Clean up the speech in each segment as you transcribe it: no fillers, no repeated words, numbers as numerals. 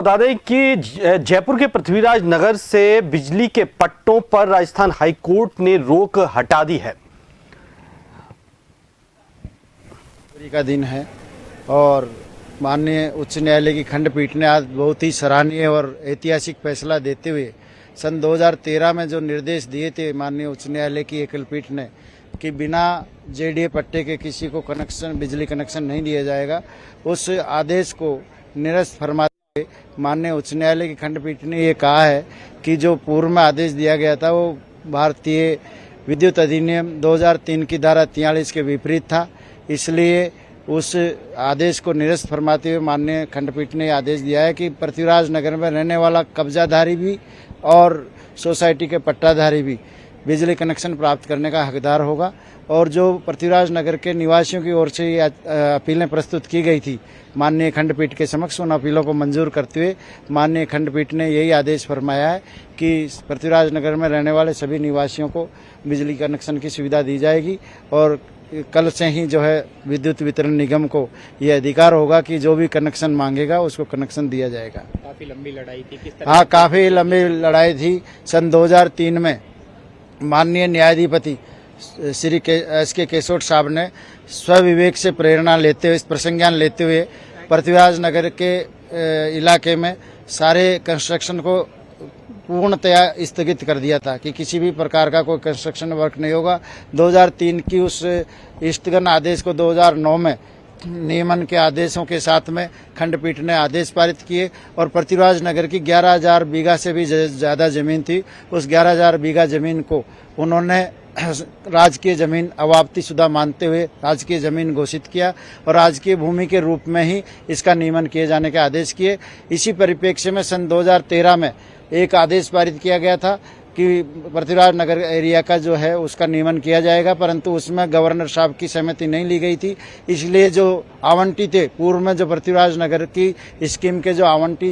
बता दें कि जयपुर के पृथ्वीराज नगर से बिजली के पट्टों पर राजस्थान हाईकोर्ट ने रोक हटा दी है। का दिन है और माननीय उच्च न्यायालय की खंडपीठ ने आज बहुत ही सराहनीय और ऐतिहासिक फैसला देते हुए सन 2013 में जो निर्देश दिए थे माननीय उच्च न्यायालय की एकल पीठ ने कि बिना जेडीए पट्टे के किसी को बिजली कनेक्शन नहीं दिया जाएगा, उस आदेश को निरस्त फरमाते हुए माननीय उच्च न्यायालय की खंडपीठ ने ये कहा है कि जो पूर्व में आदेश दिया गया था वो भारतीय विद्युत अधिनियम 2003 की धारा 43 के विपरीत था। इसलिए उस आदेश को निरस्त फरमाते हुए माननीय खंडपीठ ने आदेश दिया है कि पृथ्वीराज नगर में रहने वाला कब्जाधारी भी और सोसाइटी के पट्टाधारी भी बिजली कनेक्शन प्राप्त करने का हकदार होगा। और जो पृथ्वीराज नगर के निवासियों की ओर से ये अपीलें प्रस्तुत की गई थी माननीय खंडपीठ के समक्ष, उन अपीलों को मंजूर करते हुए माननीय खंडपीठ ने यही आदेश फरमाया है कि पृथ्वीराज नगर में रहने वाले सभी निवासियों को बिजली कनेक्शन की सुविधा दी जाएगी। और कल से ही जो है विद्युत वितरण निगम को यह अधिकार होगा कि जो भी कनेक्शन मांगेगा उसको कनेक्शन दिया जाएगा। काफी लंबी लड़ाई थी, किस तरह? हाँ, काफी लंबी लड़ाई थी। सन 2003 में माननीय न्यायाधिपति श्री एस के केसोट साहब ने स्वविवेक से प्रेरणा लेते हुए, प्रसंज्ञान लेते हुए पृथ्वीराज नगर के इलाके में सारे कंस्ट्रक्शन को पूर्णतया स्थगित कर दिया था कि किसी भी प्रकार का कोई कंस्ट्रक्शन वर्क नहीं होगा। 2003 की उस स्थगन आदेश को 2009 में नियमन के आदेशों के साथ में खंडपीठ ने आदेश पारित किए और पृथ्वीराज नगर की 11,000 बीघा से भी ज्यादा जमीन थी, उस 11,000 बीघा जमीन को उन्होंने राजकीय जमीन अवाप्तिशुदा मानते हुए राजकीय जमीन घोषित किया और राजकीय भूमि के रूप में ही इसका नियमन किए जाने के आदेश किए। इसी परिप्रेक्ष्य में सन 2013 में एक आदेश पारित किया गया था कि पृथ्वीराज नगर एरिया का जो है उसका नियमन किया जाएगा, परंतु उसमें गवर्नर साहब की सहमति नहीं ली गई थी। इसलिए जो आवंटी थे पूर्व में, जो पृथ्वीराज नगर की स्कीम के जो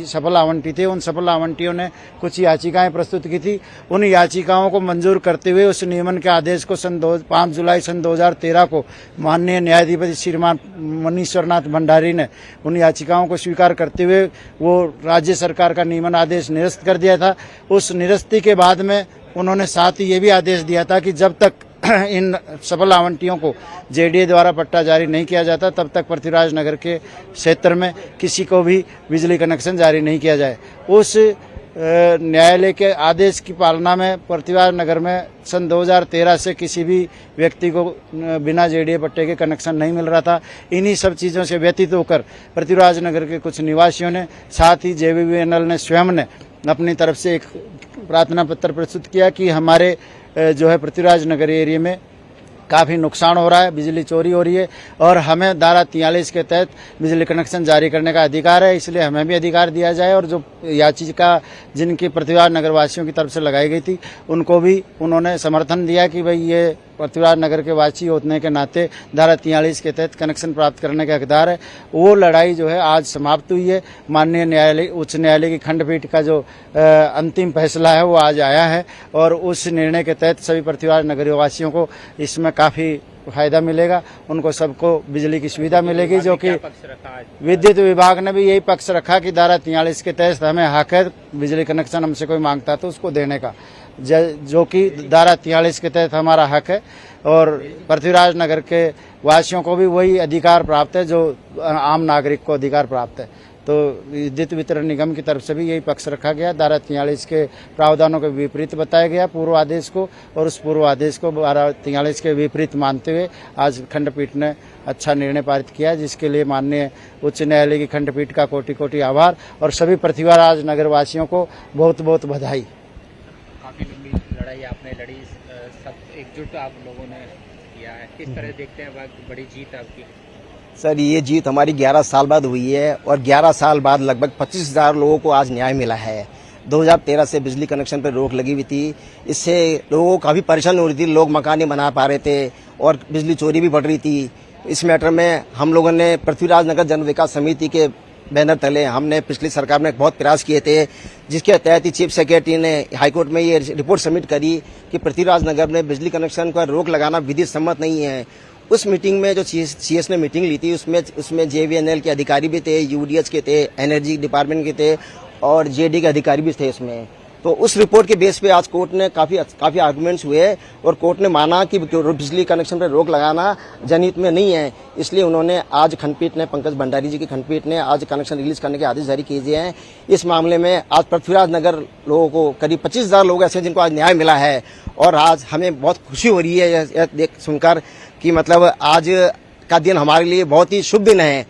सफल आवंटी थे, उन सफल आवंटियों ने कुछ याचिकाएं प्रस्तुत की थी। उन याचिकाओं को मंजूर करते हुए उस नियमन के आदेश को 5 जुलाई सन 2013 को माननीय न्यायाधिपति श्रीमान मनीश्वरनाथ भंडारी ने उन याचिकाओं को स्वीकार करते हुए वो राज्य सरकार का नियमन आदेश निरस्त कर दिया था। उस निरस्ती के बाद में उन्होंने साथ ही ये भी आदेश दिया था कि जब तक इन सफल आवंटियों को जेडीए द्वारा पट्टा जारी नहीं किया जाता तब तक पृथ्वीराज नगर के क्षेत्र में किसी को भी बिजली कनेक्शन जारी नहीं किया जाए। उस न्यायालय के आदेश की पालना में पृथ्वीराज नगर में सन 2013 से किसी भी व्यक्ति को बिना जेडीए पट्टे के कनेक्शन नहीं मिल रहा था। इन्हीं सब चीज़ों से व्यतीत होकर पृथ्वीराज नगर के कुछ निवासियों ने, साथ ही जेबीवीएनएल ने स्वयं ने अपनी तरफ से एक प्रार्थना पत्र प्रस्तुत किया कि हमारे जो है पृथ्वीराज नगर एरिया में काफ़ी नुकसान हो रहा है, बिजली चोरी हो रही है और हमें धारा 43 के तहत बिजली कनेक्शन जारी करने का अधिकार है, इसलिए हमें भी अधिकार दिया जाए। और जो याचिका जिनकी पृथ्वीराज नगर वासियों की तरफ से लगाई गई थी उनको भी उन्होंने समर्थन दिया कि भाई ये पृथ्वीराज नगर के वासी होने के नाते धारा 43 के तहत कनेक्शन प्राप्त करने के हकदार है। वो लड़ाई जो है आज समाप्त हुई है। माननीय न्यायालय, उच्च न्यायालय की खंडपीठ का जो अंतिम फैसला है वो आज आया है और उस निर्णय के तहत सभी पृथ्वीराज नगर वासियों को इसमें काफ़ी फायदा मिलेगा, उनको सबको बिजली की सुविधा मिलेगी। जो कि विद्युत विभाग ने भी यही पक्ष रखा कि धारा 43 के तहत हमें हक है बिजली कनेक्शन हमसे कोई मांगता तो उसको देने का, जो कि धारा 43 के तहत हमारा हक है और पृथ्वीराज नगर के वासियों को भी वही अधिकार प्राप्त है जो आम नागरिक को अधिकार प्राप्त है। तो विद्युत वितरण निगम की तरफ से भी यही पक्ष रखा गया। धारा 43 के प्रावधानों के विपरीत बताया गया पूर्व आदेश को और उस पूर्व आदेश को धारा 43 के विपरीत मानते हुए आज खंडपीठ ने अच्छा निर्णय पारित किया, जिसके लिए माननीय उच्च न्यायालय की खंडपीठ का कोटि कोटि आभार और सभी पृथ्वीराज नगर वासियों को बहुत बहुत बधाई। काफी लंबी लड़ाई आपने लड़ी, सब एकजुट आप लोगों ने किया है, किस तरह देखते हैं बड़ी जीत आपकी? सर, ये जीत हमारी 11 साल बाद हुई है और 11 साल बाद लगभग 25,000 लोगों को आज न्याय मिला है। 2013 से बिजली कनेक्शन पर रोक लगी हुई थी, इससे लोगों को काफ़ी परेशानी हो रही थी, लोग मकान नहीं बना पा रहे थे और बिजली चोरी भी बढ़ रही थी। इस मैटर में हम लोगों ने पृथ्वीराज नगर जन विकास समिति के बैनर तले हमने पिछली सरकार में बहुत प्रयास किए थे, जिसके तहत ही चीफ सेक्रेटरी ने हाईकोर्ट में ये रिपोर्ट सबमिट करी कि पृथ्वीराज नगर में बिजली कनेक्शन पर रोक लगाना विधि सम्मत नहीं है उस मीटिंग में जो सीएस ने मीटिंग ली थी उसमें जेवीएनएल के अधिकारी भी थे, यूडीएच के थे, एनर्जी डिपार्टमेंट के थे और जेडी के अधिकारी भी थे उसमें। तो उस रिपोर्ट के बेस पे आज कोर्ट ने काफी आर्गुमेंट्स हुए और कोर्ट ने माना कि बिजली कनेक्शन पर रोक लगाना जनहित में नहीं है। इसलिए उन्होंने आज खंडपीठ ने, पंकज भंडारी जी की खंडपीठ ने आज कनेक्शन रिलीज करने के आदेश जारी किए हैं। इस मामले में आज पृथ्वीराज नगर लोगों को करीब 25,000 लोग ऐसे जिनको आज न्याय मिला है और आज हमें बहुत खुशी हो रही है यह देख सुनकर कि मतलब आज का दिन हमारे लिए बहुत ही शुभ दिन है।